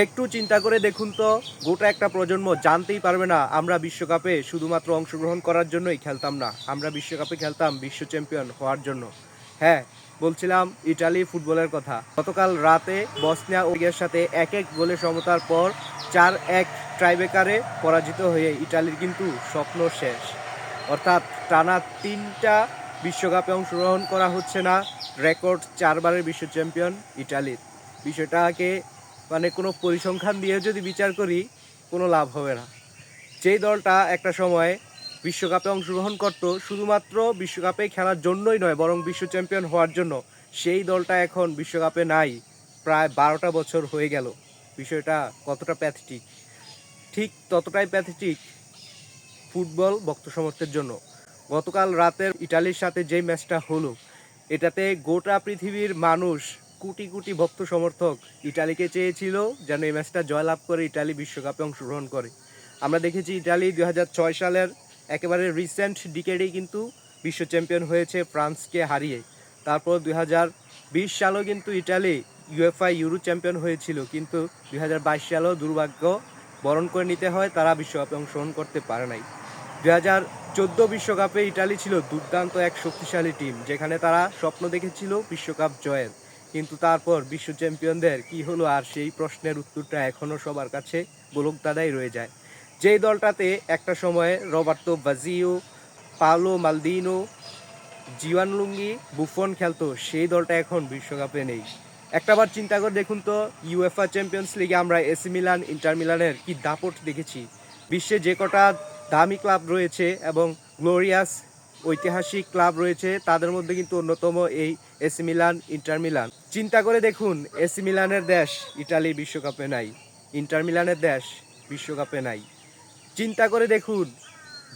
একটু চিন্তা করে দেখুন তো, গোটা একটা প্রজন্ম জানতেই পারবে না আমরা বিশ্বকাপে শুধুমাত্র অংশগ্রহণ করার জন্যই খেলতাম না, আমরা বিশ্বকাপে খেলতাম বিশ্ব চ্যাম্পিয়ন হওয়ার জন্য। হ্যাঁ, বলছিলাম ইটালি ফুটবলের কথা। গতকাল রাতে বসনিয়া ও এর সাথে 1-1 গোলে সমতার পর 4-1 টাইব্রেকারে পরাজিত হয়ে ইটালির কিন্তু স্বপ্ন শেষ। অর্থাৎ টানা 3টা বিশ্বকাপে অংশগ্রহণ করা হচ্ছে না, রেকর্ড 4 বারের বিশ্ব চ্যাম্পিয়ন ইটালির। বিষয়টাকে মানে কোনো পরিসংখ্যান দিয়ে যদি বিচার করি, কোনো লাভ হবে না। যেই দলটা একটা সময় বিশ্বকাপে অংশগ্রহণ করত শুধুমাত্র বিশ্বকাপে খেলার জন্যই নয়, বরং বিশ্ব চ্যাম্পিয়ন হওয়ার জন্য, সেই দলটা এখন বিশ্বকাপে নাই। প্রায় 12টা বছর হয়ে গেল। বিষয়টা কতটা প্যাথেটিক, ঠিক ততটাই প্যাথেটিক ফুটবল ভক্ত সমর্থনের জন্য। গতকাল রাতের ইটালির সাথে যেই ম্যাচটা হলো, এটাতে গোটা পৃথিবীর মানুষ, কোটি কোটি ভক্ত সমর্থক ইটালিকে চেয়েছিল যেন এই ম্যাচটা জয়লাভ করে ইটালি বিশ্বকাপে অংশগ্রহণ করে। আমরা দেখেছি ইটালি 2006 সালের একেবারে রিসেন্ট ডিকেডেই কিন্তু বিশ্ব চ্যাম্পিয়ন হয়েছে ফ্রান্সকে হারিয়ে। তারপর 2020 সালেও কিন্তু ইটালি ইউএফএ ইউরো চ্যাম্পিয়ন হয়েছিল, কিন্তু 2022 সালেও দুর্ভাগ্য বরণ করে নিতে হয়, তারা বিশ্বকাপে অংশগ্রহণ করতে পারে নাই। 2014 বিশ্বকাপে ইটালি ছিল দুর্দান্ত এক শক্তিশালী টিম, যেখানে তারা স্বপ্ন দেখেছিল বিশ্বকাপ জয়ের। কিন্তু তারপর বিশ্ব চ্যাম্পিয়নদের কি হলো, আর সেই প্রশ্নের উত্তরটা এখনও সবার কাছে গোলকধাঁধাই রয়ে যায়। যেই দলটাতে একটা সময়ে রবার্তো বাজিও, পাওলো মালদিনো, জিওয়ানলুঙ্গি, বুফন খেলতো, সেই দলটা এখন বিশ্বকাপে নেই। একটাবার চিন্তা করে দেখুন তো, ইউএফএ চ্যাম্পিয়ন্স লিগে আমরা এসি মিলান, ইন্টার মিলানের কি দাপট দেখেছি। বিশ্বে যে কটা দামি ক্লাব রয়েছে এবং গ্লোরিয়াস ঐতিহাসিক ক্লাব রয়েছে, তাদের মধ্যে কিন্তু অন্যতম এই এসি মিলান, ইন্টার মিলান। চিন্তা করে দেখুন, এসি মিলানের দেশ ইটালি বিশ্বকাপে নাই, ইন্টার মিলানের দেশ বিশ্বকাপে নাই। চিন্তা করে দেখুন,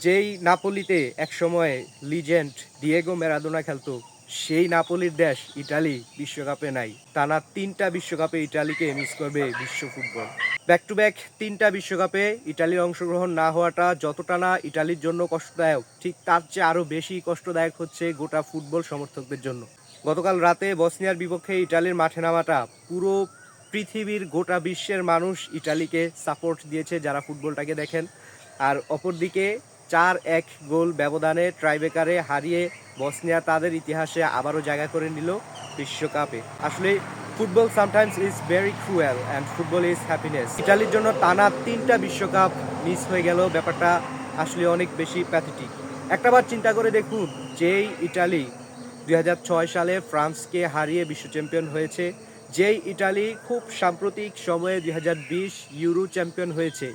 যেই নাপোলিতে একসময় লিজেন্ড ডিয়েগো ম্যারাডোনা খেলতো, সেই নাপোলির দেশ ইটালি বিশ্বকাপে নাই। টানা 3টা বিশ্বকাপে ইটালিকে মিস করবে বিশ্ব ফুটবল। ব্যাক টু ব্যাক 3টা বিশ্বকাপে ইটালির অংশগ্রহণ না হওয়াটা যতটা না ইটালির জন্য কষ্টদায়ক, ঠিক তার চেয়ে আরও বেশি কষ্টদায়ক হচ্ছে গোটা ফুটবল সমর্থকদের জন্য। গতকাল রাতে বসনিয়ার বিপক্ষে ইটালির মাঠে নামাটা পুরো পৃথিবীর, গোটা বিশ্বের মানুষ ইটালিকে সাপোর্ট দিয়েছে যারা ফুটবলটাকে দেখেন। আর অপরদিকে 4-1 গোল ব্যবধানে ট্রাইব্রেকারে হারিয়ে বসনিয়া তাদের ইতিহাসে আবারও জায়গা করে নিল বিশ্বকাপে। আসলে football sometimes is very cruel and football is happiness. ইটালির জন্য টানা 3টা বিশ্বকাপ মিস হয়ে গেল, ব্যাপারটা আসলে অনেক বেশি প্যাথেটিক। একটাবার চিন্তা করে দেখুন, যেই ইটালি 2006 সালে ফ্রান্সকে হারিয়ে বিশ্ব চ্যাম্পিয়ন হয়েছে, যেই ইটালি খুব সাম্প্রতিক সময়ে 2020 ইউরো চ্যাম্পিয়ন হয়েছে,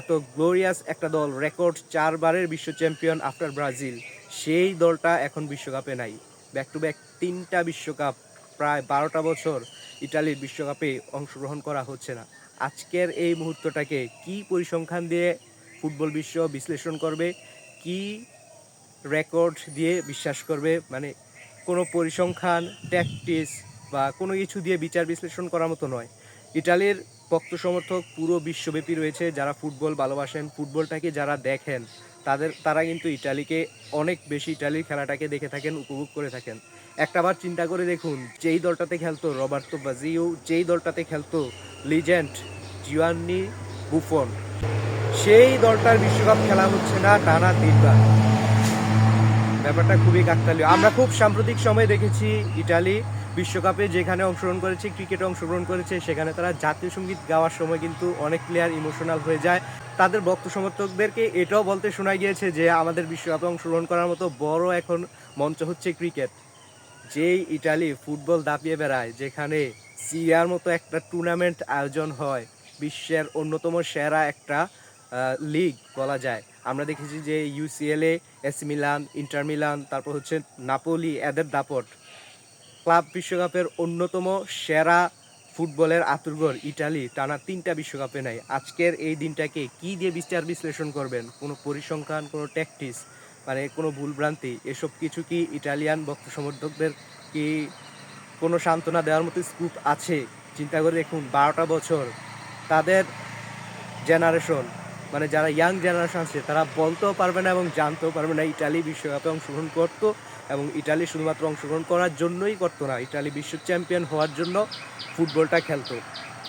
এত গ্লোরিয়াস একটা দল, রেকর্ড 4 বারের বিশ্ব চ্যাম্পিয়ন আফটার ব্রাজিল, সেই দলটা এখন বিশ্বকাপে নাই। ব্যাক টু ব্যাক 3টা বিশ্বকাপ, প্রায় 12টা বছর ইটালির বিশ্বকাপে অংশগ্রহণ করা হচ্ছে না। আজকের এই মুহূর্তটাকে কি পরিসংখ্যান দিয়ে ফুটবল বিশ্ব বিশ্লেষণ করবে, কি রেকর্ড দিয়ে বিশ্বাস করবে? মানে কোনো পরিসংখ্যান, ট্যাকটিক্স বা কোনো কিছু দিয়ে বিচার বিশ্লেষণ করার মতো নয়। ইটালির ভক্ত সমর্থক পুরো বিশ্বব্যাপী রয়েছে, যারা ফুটবল ভালোবাসেন, ফুটবলটাকে যারা দেখেন, তারা কিন্তু ইটালিকে অনেক বেশি, ইটালির খেলাটাকে দেখে থাকেন, উপভোগ করে থাকেন। একটাবার চিন্তা করে দেখুন, যেই দলটাতে খেলতো রবার্তো বাজিও, যেই দলটাতে খেলতো লিজেন্ড জিওয়ান্নি বুফন, সেই দলটার বিশ্বকাপ খেলা হচ্ছে না টানা 3বার। ব্যাপারটা খুবই কাকতালীয়। আমরা খুব সাম্প্রতিক সময়ে দেখেছি ইটালি বিশ্বকাপে যেখানে অংশগ্রহণ করেছে, ক্রিকেটে অংশগ্রহণ করেছে, সেখানে তারা জাতীয় সঙ্গীত গাওয়ার সময় কিন্তু অনেক প্লেয়ার ইমোশনাল হয়ে যায়। তাদের ভক্ত সমর্থকদেরকে এটাও বলতে শোনা গিয়েছে যে আমাদের বিশ্বকাপে অংশগ্রহণ করার মতো বড় এখন মঞ্চ হচ্ছে ক্রিকেট। যেই ইটালি ফুটবল দাপিয়ে বেড়ায়, যেখানে সিরিয়ার মতো একটা টুর্নামেন্ট আয়োজন হয়, বিশ্বের অন্যতম সেরা একটা লিগ বলা যায়। আমরা দেখেছি যে ইউসিএলে এসি মিলান, ইন্টার মিলান, তারপর হচ্ছে নাপোলি, এদের দাপট। ক্লাব বিশ্বকাপের অন্যতম সেরা ফুটবলের আঁতুড়ঘর ইটালি টানা 3টা বিশ্বকাপে নেয়। আজকের এই দিনটাকে কি দিয়ে বিচার বিশ্লেষণ করবেন? কোনো পরিসংখ্যান, কোনো ট্যাকটিক্স, মানে কোনো ভুলভ্রান্তি, এসব কিছু কি ইটালিয়ান ভক্ত সমর্থকদের কি কোনো সান্ত্বনা দেওয়ার মতো স্কুপ আছে? চিন্তা করে দেখুন, 12টা বছর তাদের জেনারেশন, মানে যারা ইয়াং জেনারেশন আছে, তারা বলতেও পারবে না এবং জানতেও পারবে না ইটালি বিশ্বকাপে অংশগ্রহণ করতো, এবং ইটালি শুধুমাত্র অংশগ্রহণ করার জন্যই করতো না, ইটালি বিশ্ব চ্যাম্পিয়ন হওয়ার জন্য ফুটবলটা খেলতো।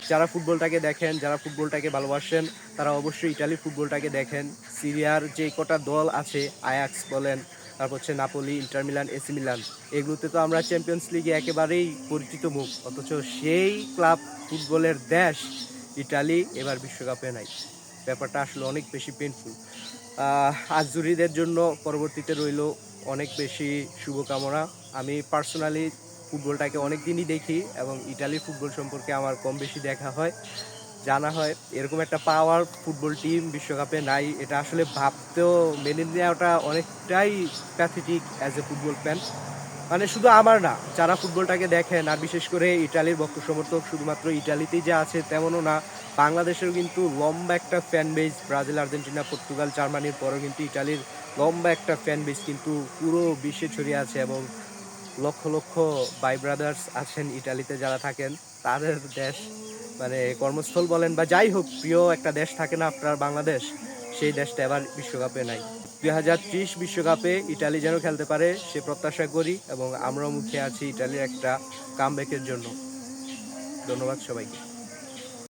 যারা ফুটবলটাকে দেখেন, যারা ফুটবলটাকে ভালোবাসেন, তারা অবশ্যই ইটালির ফুটবলটাকে দেখেন। সিরিয়ার যে কটা দল আছে, আয়াক্স বলেন, তারপর হচ্ছে Napoli, inter Milan, AC Milan, এগুলোতে তো আমরা চ্যাম্পিয়ন্স লিগে একেবারেই পরিচিত মুখ, অথচ সেই ক্লাব ফুটবলের দেশ ইটালি এবার বিশ্বকাপে নাই। ব্যাপারটা আসলে অনেক বেশি পেইনফুল। আজুরিদের জন্য পরবর্তীতে রইল অনেক বেশি শুভকামনা। আমি পার্সোনালি ফুটবলটাকে অনেক দিনই দেখি এবং ইটালির ফুটবল সম্পর্কে আমার কম বেশি দেখা হয়, জানা হয়। এরকম একটা পাওয়ার ফুটবল টিম বিশ্বকাপে নাই, এটা আসলে ভাবতেও মেনে নেওয়াটা অনেকটাই pathetic as a football fan. মানে শুধু আমার না, যারা ফুটবলটাকে দেখেন, আর বিশেষ করে ইটালির ভক্ত সমর্থক শুধুমাত্র ইটালিতেই যে আছে তেমনও না, বাংলাদেশেরও কিন্তু লম্বা একটা fan base. Brazil, Argentina, Portugal, জার্মানির পরেও কিন্তু ইটালির লম্বা একটা ফ্যান বেস কিন্তু পুরো বিশ্বে ছড়িয়ে আছে এবং লক্ষ লক্ষ ভাই ব্রাদার্স আছেন ইটালিতে যারা থাকেন। তাদের দেশ মানে কর্মস্থল বলেন বা যাই হোক, প্রিয় একটা দেশ থাকে না আপনার বাংলাদেশ, সেই দেশটা এবার বিশ্বকাপে নাই। 2030 বিশ্বকাপে ইটালি যেন খেলতে পারে সে প্রত্যাশা করি এবং আমরাও মুখে আছি ইটালির একটা কামব্যাকের জন্য। ধন্যবাদ সবাইকে।